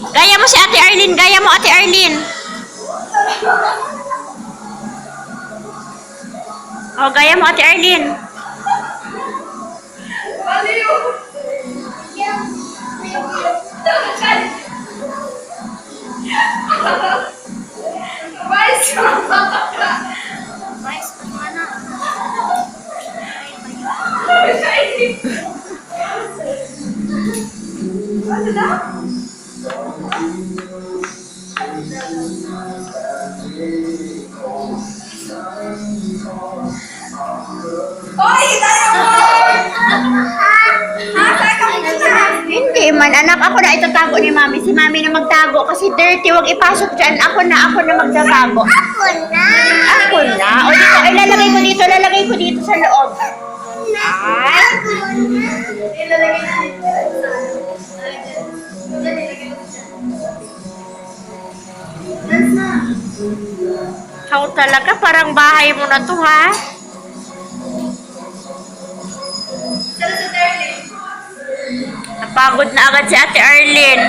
Gaya mo si Ate Arlene. Gaya mo, Ate Arlene. Oh, gaya mo, Ate Arlene. Hindi man, anak, ako na itatago ni Mami. Si Mami na magtago kasi dirty. Huwag ipasok dyan. Ako na magtatago. Ako na. Ako na. O dito, lalagay ko dito sa loob. Ay. Ikaw talaga, parang bahay mo na to, ha? Napagod na agad si Ate Arlene.